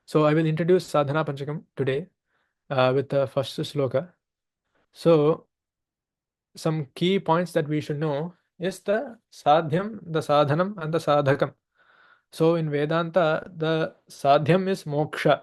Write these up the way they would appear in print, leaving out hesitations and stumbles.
So I will introduce Sadhana Panchakam today with the first shloka. So some key points that we should know is the sadhyam, the sadhanam, and the sadhakam. So in Vedanta, the sadhyam is moksha.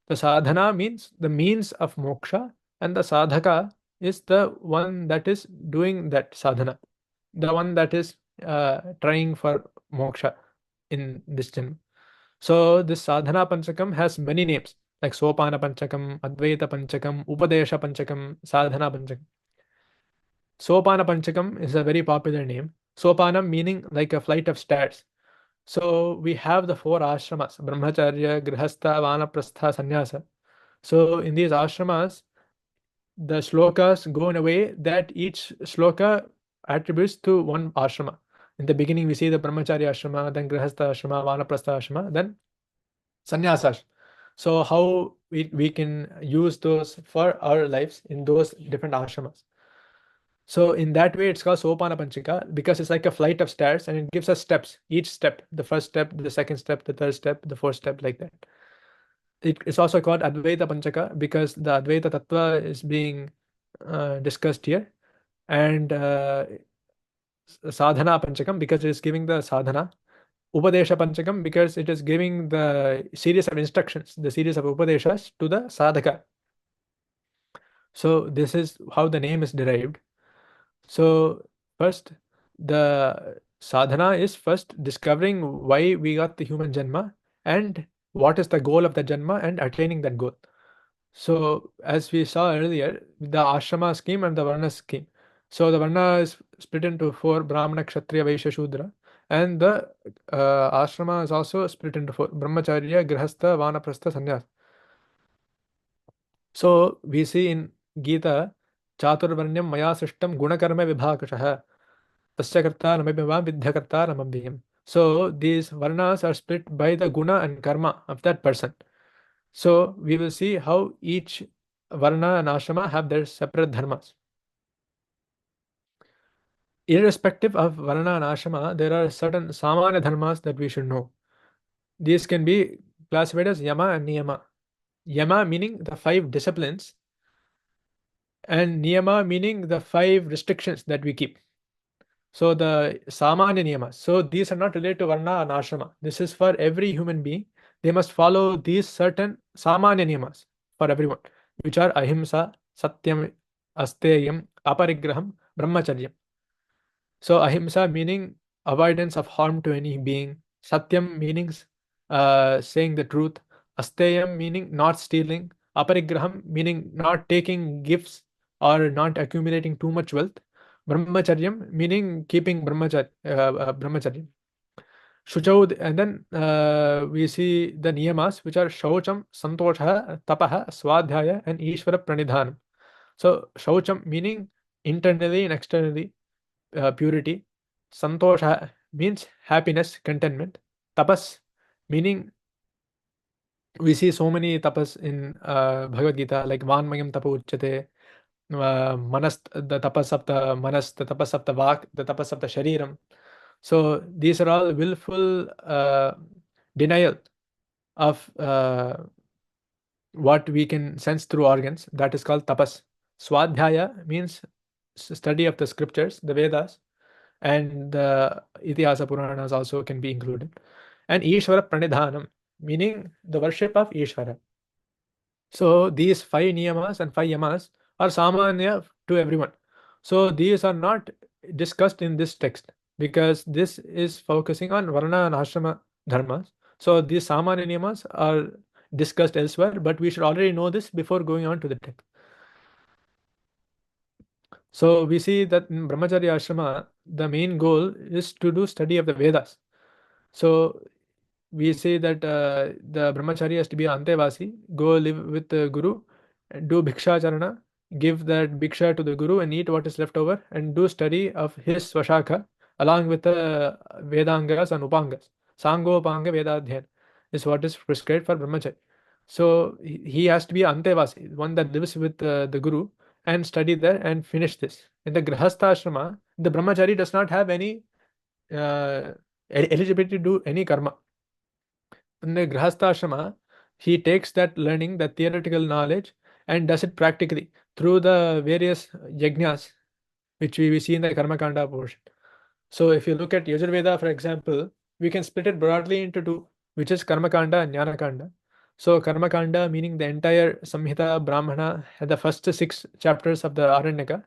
The sadhana means the means of moksha, and the sadhaka is the one that is doing that sadhana, the one that is trying for moksha in this janma. So this Sadhana Panchakam has many names like Sopana Panchakam, Advaita Panchakam, Upadesha Panchakam, Sadhana Panchakam. Sopana Panchakam is a very popular name. Sopanam meaning like a flight of stairs. So we have the four ashramas: Brahmacharya, Grihastha, Vanaprastha, Sannyasa. So in these ashramas, the shlokas go in a way that each shloka attributes to one ashrama. In the beginning, we see the Brahmacharya ashrama, then Grihastha ashrama, Vanaprastha ashrama, then sannyasa. So how we can use those for our lives in those different ashramas. So in that way, it's called Sopana Panchika because it's like a flight of stairs and it gives us steps. Each step, the first step, the second step, the third step, the fourth step, like that. It's also called Advaita Panchaka because the Advaita Tattva is being discussed here. And Sadhana Panchakam because it is giving the sadhana. Upadesha Panchakam because it is giving the series of instructions, the series of Upadeshas to the sadhaka. So this is how the name is derived. So first, the sadhana is first discovering why we got the human janma and what is the goal of the janma and attaining that goal. So as we saw earlier, the ashrama scheme and the varna scheme. So the varna is split into four: Brahmana, Kshatriya, Vaishya, Shudra, and the ashrama is also split into four: Brahmacharya, Grihastha, Vanaprastha, Sannyasa. So we see in Gita, Chaturvarnyam Maya Srishtam Gunakarma Vibhakashah Tasya Karta Namabhimam Vidya Karta Namabhim. So these varnas are split by the guna and karma of that person. So we will see how each varna and ashrama have their separate dharmas. Irrespective of varna and ashrama, there are certain samanya dharmas that we should know. These can be classified as yama and niyama. Yama meaning the 5 disciplines, and niyama meaning the 5 restrictions that we keep. So the samanya niyamas. So these are not related to varna and ashrama. This is for every human being. They must follow these certain samanya niyamas for everyone, which are ahimsa, satyam, asteyam, aparigraham, brahmacharyam. So ahimsa meaning avoidance of harm to any being. Satyam meaning saying the truth. Asteyam meaning not stealing. Aparigraham meaning not taking gifts or not accumulating too much wealth. Brahmacharyam meaning keeping brahmacharya. Shuchau, and then we see the niyamas, which are shaucham, santosha, tapaha, swadhyaya, and ishvara pranidhanam. So shaucham meaning internally and externally purity. Santosha means happiness, contentment. Tapas meaning we see so many tapas in Bhagavad Gita, like Vanmayam tapa uchyate, manas, the tapas of the manas, the tapas of the vak, the tapas of the shariram. So these are all willful denial of what we can sense through organs. That is called tapas. Swadhyaya means study of the scriptures, the Vedas, and the Itihasa Puranas also can be included. And Ishvara Pranidhanam, meaning the worship of Ishvara. So these 5 niyamas and 5 yamas are samanya to everyone. So these are not discussed in this text because this is focusing on varna and ashrama dharmas. So these samanya niyamas are discussed elsewhere, but we should already know this before going on to the text. So we see that in Brahmacharya ashrama, the main goal is to do study of the Vedas. So we say that the brahmacharya has to be antevasi, go live with the guru, and do bhikshacharana, give that bhiksha to the guru and eat what is left over, and do study of his svashaka along with the Vedangas and Upangas. Sangopanga Vedadhyan is what is prescribed for brahmacharya. So he has to be antevasi, one that lives with the guru and study there and finish this. In the grihastha ashrama, the brahmachari does not have any eligibility to do any karma. In the grihastha ashrama, He takes that learning, that theoretical knowledge, and does it practically through the various yagnas, which we see in the Karmakanda portion. So if you look at Yajurveda, for example, we can split it broadly into two, which is Karmakanda and Jnanakanda. So Karmakanda meaning the entire Samhita, Brahmana, and the first 6 chapters of the Aranyaka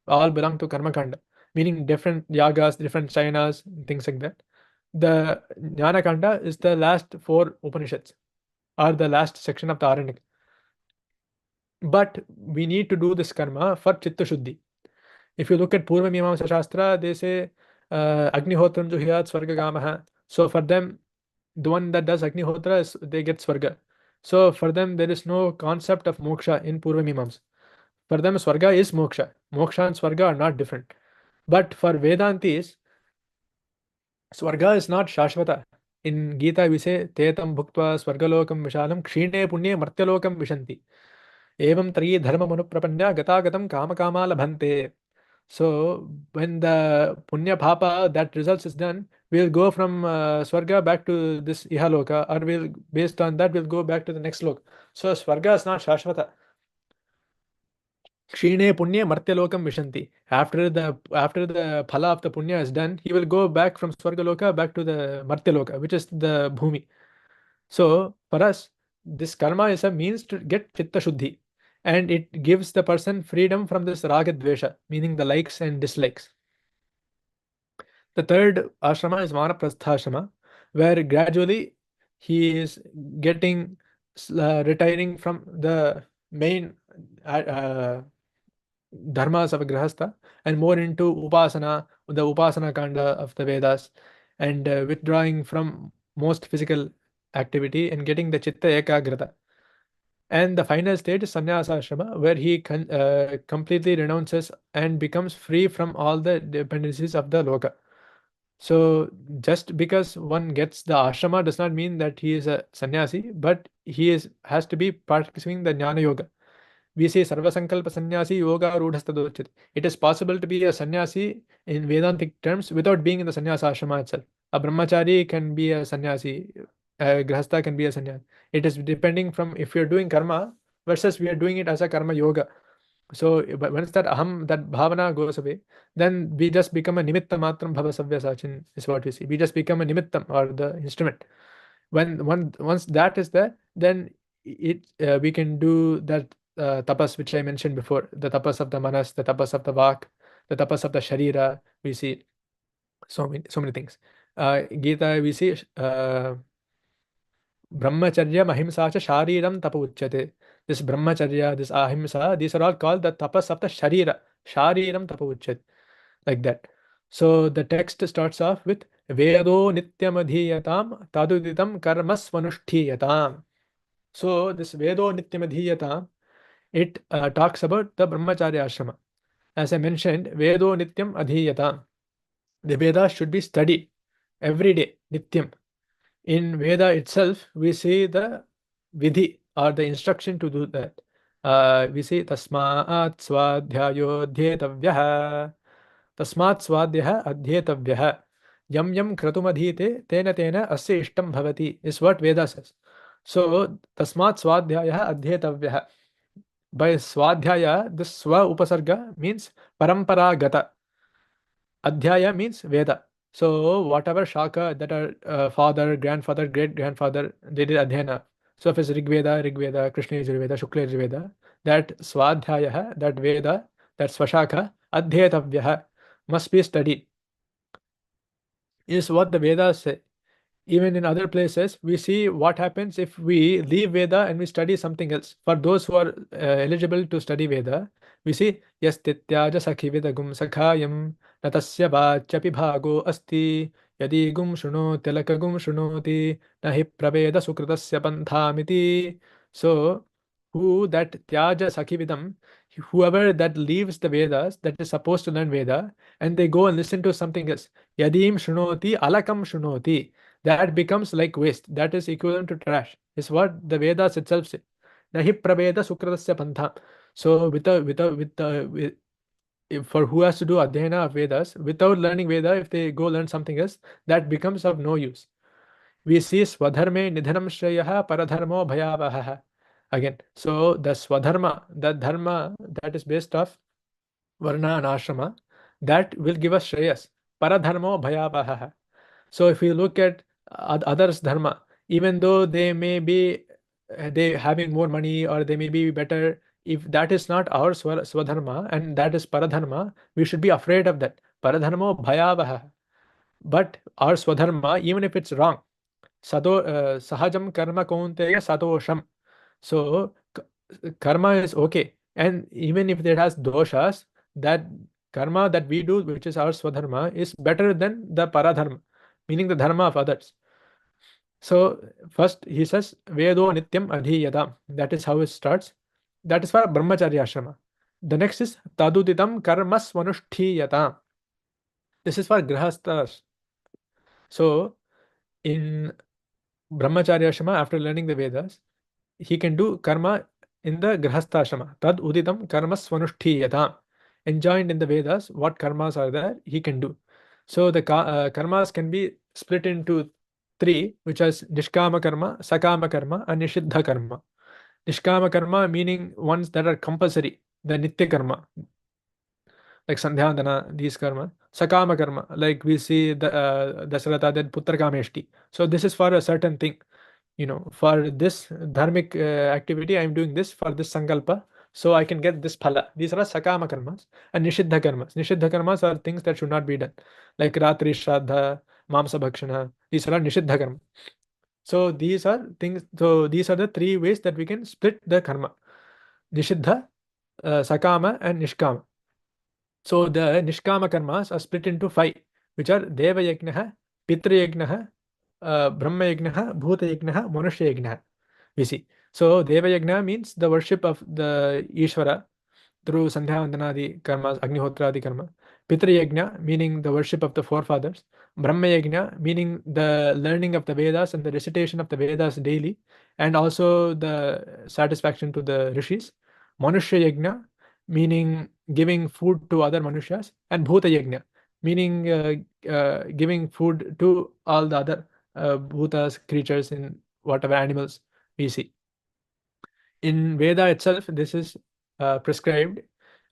all belong to Karmakanda, meaning different yagas, different sayanas, things like that. The Jnanakanda is the last 4 Upanishads, or the last section of the Aranyaka. But we need to do this karma for Chitta Shuddhi. If you look at Purva Mimamsa Shastra, they say Agnihotram Juhyat Swargagamaha. So for them, the one that does Agnihotra, they get Swarga. So for them, there is no concept of moksha in Purva Mimamsa. For them, Swarga is moksha. Moksha and Swarga are not different. But for Vedantis, Swarga is not Shashvata. In Gita, we say, Tetam Bhuktva Swargalokam Vishalam Kshine Punye Martyalokam Vishanti. Evam Tri Dharma Manuprapanya Gatagatam Kama Kama Labhante. So when the Punya Papa, that results is done, we'll go from Swarga back to this Ihaloka, or we'll, based on that, we'll go back to the next loka. So Swarga is not Shashvata. Kshine Punya Martyalokam Vishanti. After the phala of the Punya is done, he will go back from Swargaloka back to the Martyaloka, which is the Bhumi. So for us, this karma is a means to get Chitta Shuddhi, and it gives the person freedom from this Raga Dvesha, meaning the likes and dislikes. The third ashrama is Vanaprastha, where gradually he is getting retiring from the main dharmas of a grahastha and more into upasana, the upasana kanda of the Vedas, and withdrawing from most physical activity and getting the chitta ekagrata. And the final stage is sannyasa ashrama, where he completely renounces and becomes free from all the dependencies of the loka. So just because one gets the ashrama does not mean that he is a sannyasi, but he has to be practicing the jnana yoga. We say sarvasankalpa sannyasi yoga rudhastadochyate. It is possible to be a sannyasi in Vedantic terms without being in the sannyasa ashrama itself. A brahmachari can be a sannyasi, a grahastha can be a sannyasi. It is depending from if you're doing karma versus we are doing it as a karma yoga. So once that that bhavana goes away, then we just become a nimitta matram bhava savya sachin is what we see. We just become a nimittam, or the instrument. Once that is there, then we can do that tapas which I mentioned before, the tapas of the manas, the tapas of the vak, the tapas of the sharira. We see so many things. Gita, we see brahmacharya, ahimsa cha shariram tapa uchyate. This brahmacharya, this ahimsa, these are all called the tapas of the sharira. Shariram tapa uchyate. Like that. So the text starts off with Vedo nityam adhiyatam taduditam karmas vanushtiyatam. So this Vedo nityam adhiyatam, it talks about the brahmacharya ashrama. As I mentioned, Vedo nityam adhiyatam. The Vedas should be studied every day, nityam. In Veda itself, we see the vidhi, or the instruction to do that. We say tasmaat swadhyayo dhyetavyah. Tasmat swadhyah adhyetavyah. Yam yam kratumadhite tena tena asya ishtam bhavati is what Veda says. So tasmat swadhyayah adhyetavyah. By swadhyaya, this swa upasarga means paramparagata. Adhyaya means Veda. So whatever shaka that are father, grandfather, great grandfather, they did adhyana. So if it's Rig Veda, Krishna Yajurveda, Shukla Yajurveda, that swadhyaya, that Veda, that swashaka, adhyetavya, must be studied, is what the Vedas say. Even in other places, we see what happens if we leave Veda and we study something else. For those who are eligible to study Veda, we see yes tityaja sakhi vedagum sakhayam natasya vachapi bhago asti yadi gum shuno telaka gum shunoti nahi praveda sukritasya panthamiti. So who that tyaja sakhi vidam, whoever that leaves the Vedas, that is supposed to learn Veda, and they go and listen to something else, yadim shunoti alakam shunoti, that becomes like waste. That is equivalent to trash, is what the Vedas itself say. Nahi praveda sukritasya pantha. So for who has to do adhyana of Vedas, without learning Veda, if they go learn something else, that becomes of no use. we see swadharme nidhanam shreyah paradharmo bhayavahah. Again, so the swadharma, the dharma that is based off varna and ashrama, that will give us shreyas. Paradharmo bhayavahah. So if we look at others' dharma, even though they may be they having more money or they may be better, if that is not our swadharma and that is paradharma, we should be afraid of that. Paradharmo bhayavaha. But our swadharma, even if it's wrong, sahajam karma kaunteya satosham. So karma is okay, and even if it has doshas, that karma that we do, which is our swadharma, is better than the paradharma, meaning the dharma of others. So first he says Vedo Nityam Adhiyata. That is how it starts. That is for Brahmacharya ashrama. The next is Taduditam Karmas Manushtiyata. This is for Grihasthas. So in Brahmacharya ashrama, after learning the Vedas, he can do karma in the Grihastha ashrama. Tad Uditam Karmas Manushtiyata. Enjoined in the Vedas, what karmas are there, he can do. So the karmas can be split into three, which is Nishkama karma, Sakama karma, and Nishiddha karma. Nishkama karma meaning ones that are compulsory, the Nitya karma, like Sandhyandana, these karma. Sakama karma, like we see the Dasaratha did Putra Kameshti. So this is for a certain thing. For this dharmic activity, I am doing this for this sankalpa, so I can get this phala. These are sakama karmas and nishiddha karmas. Nishiddha karmas are things that should not be done, like ratri shraddha, mamsa bhakshana. These are nishiddha karma. So these are things. So these are the three ways that we can split the karma: nishiddha, sakama, and nishkama. So the nishkama karmas are split into five, which are deva yajnaha, pitra yajnaha, brahma yajnaha, bhuta yajnaha, manushya yajnaha. We see. So deva yajna means the worship of the Ishvara through Sandhya Vandanadi karmas, Agnihotradi karma. Pitra yajna meaning the worship of the forefathers. Brahma yajna meaning the learning of the Vedas and the recitation of the Vedas daily, and also the satisfaction to the rishis. Manushya yajna meaning giving food to other manushas, and bhuta yajna meaning giving food to all the other bhutas, creatures in whatever animals we see. In Veda itself, this is prescribed.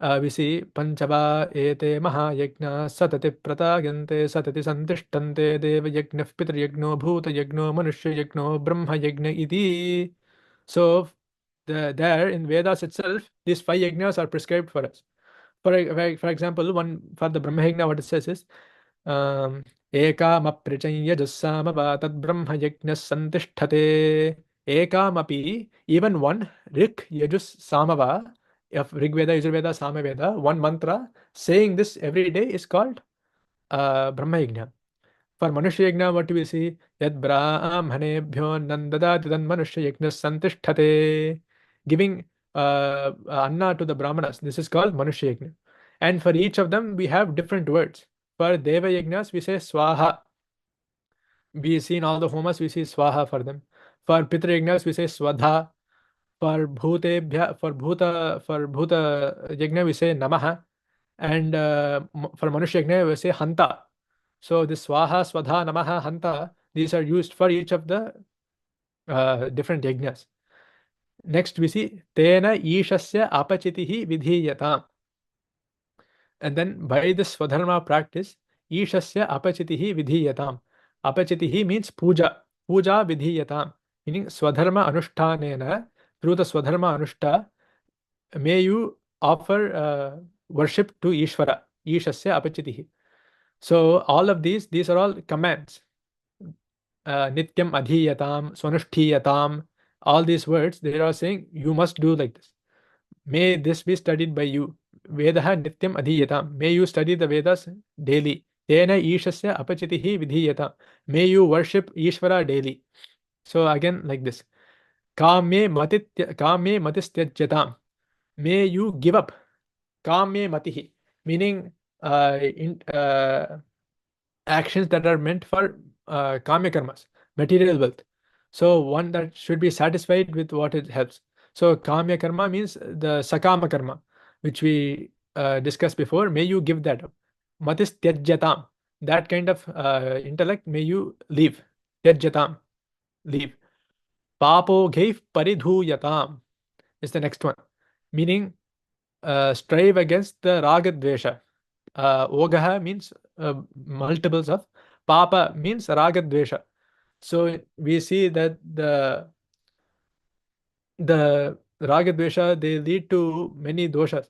We see Panchava ete mahayagna satati pratagante satati santishtante deva yagna pitra yagno bhuta yagno manushya yagno brahma yagna iti. So there in Vedas itself, these five yagnas are prescribed for us. For example, one for the Brahma yagna, what it says is एकामप्रचय्य जस्सामवा तद्ब्रह्म यज्ञः सन्तिष्ठते. Ekamapi, even one Rik, Yajus, Samava, of Rig Veda, Yajurveda, Samaveda, one mantra, saying this every day is called Brahma Yajna. For Manushya Yajna, what do we see? Yad Brahmanebhyo Nandadati Tan Manushya Yajna Santishthate. Giving Anna to the Brahmanas. This is called Manushya Yajna. And for each of them, we have different words. For Deva Yajnas, we say Swaha. We see in all the homas, we see Swaha for them. For Pitra Yajnas, we say Swadha. For Bhuta Yajna, we say Namaha. And for Manushya Yajna, we say Hanta. So this Swaha, Swadha, Namaha, Hanta, these are used for each of the different yajnas. Next we see Tena Ishasya Apachitihi Vidhiyatam. And then by this Swadharma practice, Ishasya Apachitihi Vidhiyatam. Apachitihi means puja. Puja Vidhiyatam. Meaning Swadharma Anushtanena. Through the Swadharma Anushta, may you offer worship to Ishvara. Ishasya Apachitihi. So all of these are all commands. Nityam Adhiyatam, Swanushtiyatam. All these words, they are saying you must do like this. May this be studied by you. Vedaha Nityam Adhiyatam. May you study the Vedas daily. Tena Ishasya Apachitihi Vidhiyatam. May you worship Ishvara daily. So again, like this. Kame Matistyajatam. May you give up. Kame Matihi. Meaning actions that are meant for Kamya karmas, material wealth. So one that should be satisfied with what it helps. So Kamya karma means the Sakama karma, which we discussed before. May you give that up. Matis Tyajyatam. That kind of intellect may you leave. Tyajyatam. leave. Papoghaif paridhuyatam is the next one, meaning strive against the raga dvesha. Ogaha means multiples of, papa means raga dvesha. So we see that the raga dvesha, they lead to many doshas.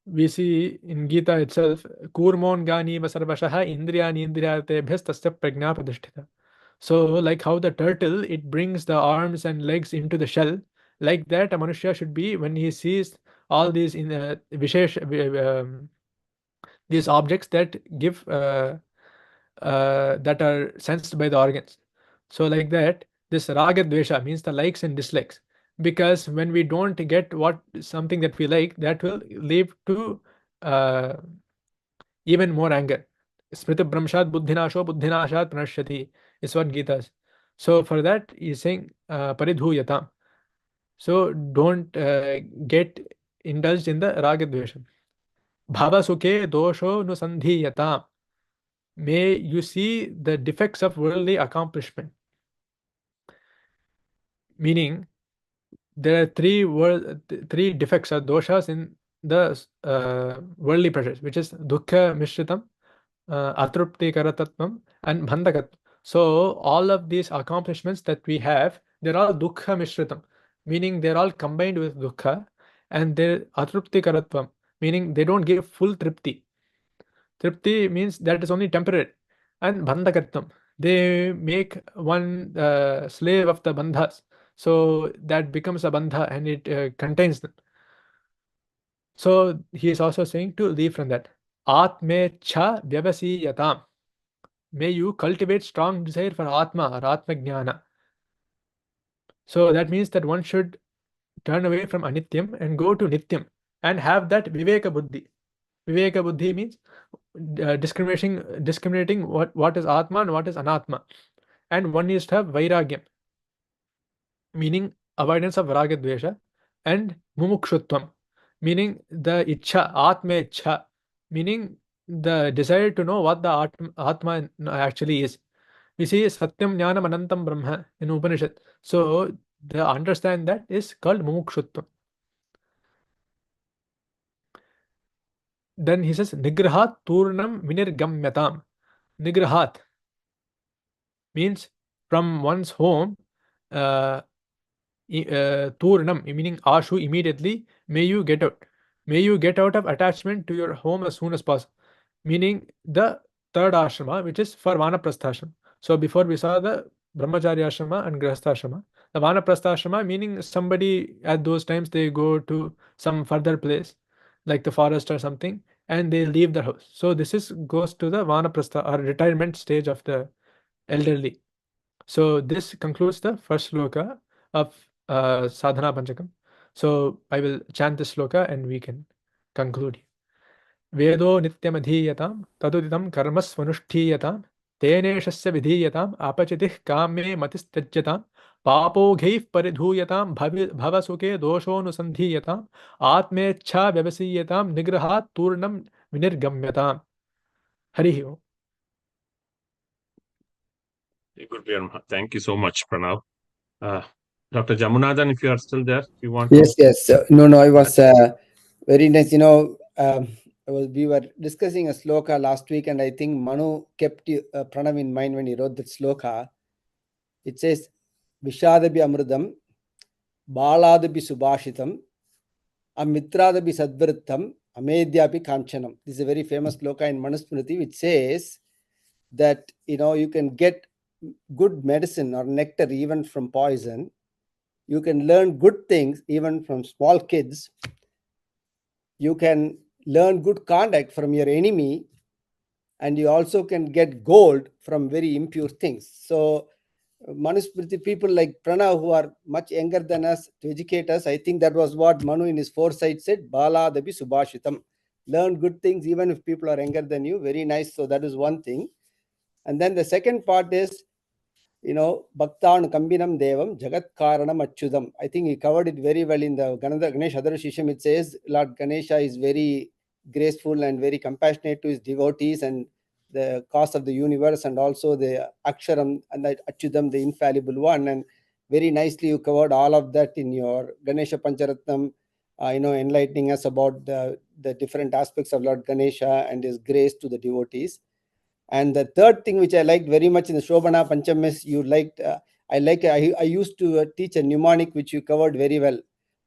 We see in Gita itself, kurmon gani vasarvashaha indriyani indriyatebhyas tasya prajna pradishtita. So like how the turtle, it brings the arms and legs into the shell, like that a manushya should be when he sees all these in vishesh these objects that give that are sensed by the organs. So like that, this raga dvesha means the likes and dislikes, because when we don't get what something that we like, that will lead to uh, even more anger. Smriti Brahmshat Buddhinasho Buddhinashat Pranashyati is what Gita is. So for that, he's saying Paridhuyatam. So don't get indulged in the raga dvesha. Bhava sukhe dosho nusandhiyatam. May you see the defects of worldly accomplishment. Meaning, there are three defects or doshas in the worldly pleasures, which is dukkha mishritam, atrupti karatatvam, and bandhakat. So all of these accomplishments that we have, they're all dukkha mishritam, meaning they're all combined with dukkha, and they're atrupti karatvam, meaning they don't give full tripti. Tripti means that is only temporary. And bandhakattam, they make one slave of the bandhas. So that becomes a bandha and it contains them. So he is also saying to leave from that. Atmecha vyavasiyatam. May you cultivate strong desire for Atma or Atma Jnana. So that means that one should turn away from Anityam and go to Nityam and have that Viveka Buddhi. Viveka Buddhi means discriminating what is Atma and what is Anatma. And one needs to have Vairagyam, meaning avoidance of Raga Dvesha, and Mumukshutvam, meaning the Ichha, Atma Ichha, meaning the desire to know what the Atma actually is. We see Satyam Jnanam Anantam Brahma in Upanishad. So the understand that is called Mumukshutvam. Then he says Nigrahat Turnam Vinirgamyatam. Nigrahat means from one's home, Turnam, meaning Ashu, immediately, may you get out. May you get out of attachment to your home as soon as possible. Meaning the third ashrama, which is for Vanaprastha. So before we saw the Brahmacharya ashrama and Grihastha ashrama. The Vanaprastha ashrama, meaning somebody at those times they go to some further place, like the forest or something, and they leave the house. So this is goes to the Vanaprastha or retirement stage of the elderly. So this concludes the first shloka of Sadhana Panchakam. So I will chant this shloka and we can conclude. Vedo nityamadhiyatam taduditam karmasvanushthiyyatam teneshasya vidhiyatam apachitih kame matistajyatam papoghaif paridhuyatam bhavasuke doshonusandhiyatam atmecha vyavasiyatam nigrahat turnam vinirgamyatam. Hari Om. Thank you so much, Pranav. Dr. Jamunathan, if you are still there, you want Yes, to... yes. No, it was very nice. We were discussing a shloka last week, and I think Manu kept Pranav in mind when he wrote that shloka. It says, Vishadabi Amrudam, Baladabi Subhashitam, Amitradabi Sadvritam, Amedyapi Kanchanam. This is a very famous shloka in Manusmriti, which says that, you can get good medicine or nectar even from poison. You can learn good things even from small kids. You can learn good conduct from your enemy, and you also can get gold from very impure things. So Manusmriti people like Pranav, who are much younger than us, to educate us, I think that was what Manu in his foresight said, Bala Dabi Subhashitam. Learn good things even if people are younger than you. Very nice. So that is one thing. And then the second part is, Bhaktan Kambinam Devam, Jagat Karanam Achyudam. I think he covered it very well in the Ganesh Adarashisham. It says Lord Ganesha is very graceful and very compassionate to his devotees, and the cause of the universe, and also the Aksharam and the Achyutam, the infallible one. And very nicely you covered all of that in your Ganesha Pancharatnam, enlightening us about the different aspects of Lord Ganesha and his grace to the devotees. And the third thing which I liked very much in the Shobhana Pancham is you liked, I used to teach a mnemonic which you covered very well.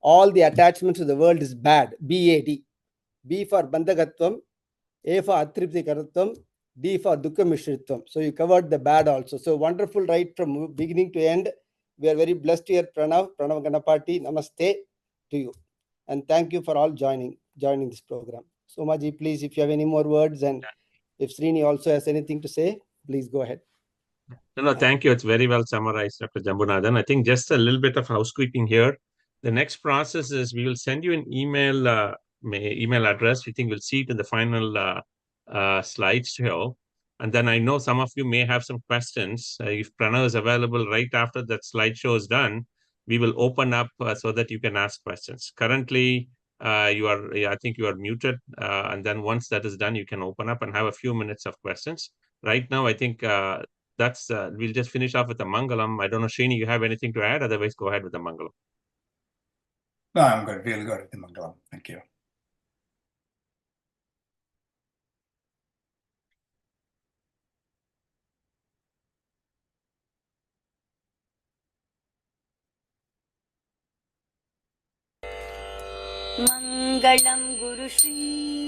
All the attachments to the world is bad, B-A-D. B for Bandhagatvam, A for Atripti Karatvam, D for Dukkha Mishritvam. So you covered the bad also. So wonderful, right from beginning to end. We are very blessed here, Pranav Ganapati. Namaste to you. And thank you for all joining this program. Somaji, please, if you have any more words, and if Srini also has anything to say, please go ahead. No, thank you. It's very well summarized, Dr. Jambunathan. I think just a little bit of housekeeping here. The next process is we will send you an email email address. We think we'll see it in the final slides here. And then I know some of you may have some questions. If Pranav is available right after that slideshow is done, we will open up so that you can ask questions. Currently, I think you are muted. And then once that is done, you can open up and have a few minutes of questions. Right now, I think that's we'll just finish off with the Mangalam. I don't know, Srini, you have anything to add? Otherwise, go ahead with the Mangalam. No, I'm good. We'll go with the Mangalam. Thank you. Mangalam Guru Shri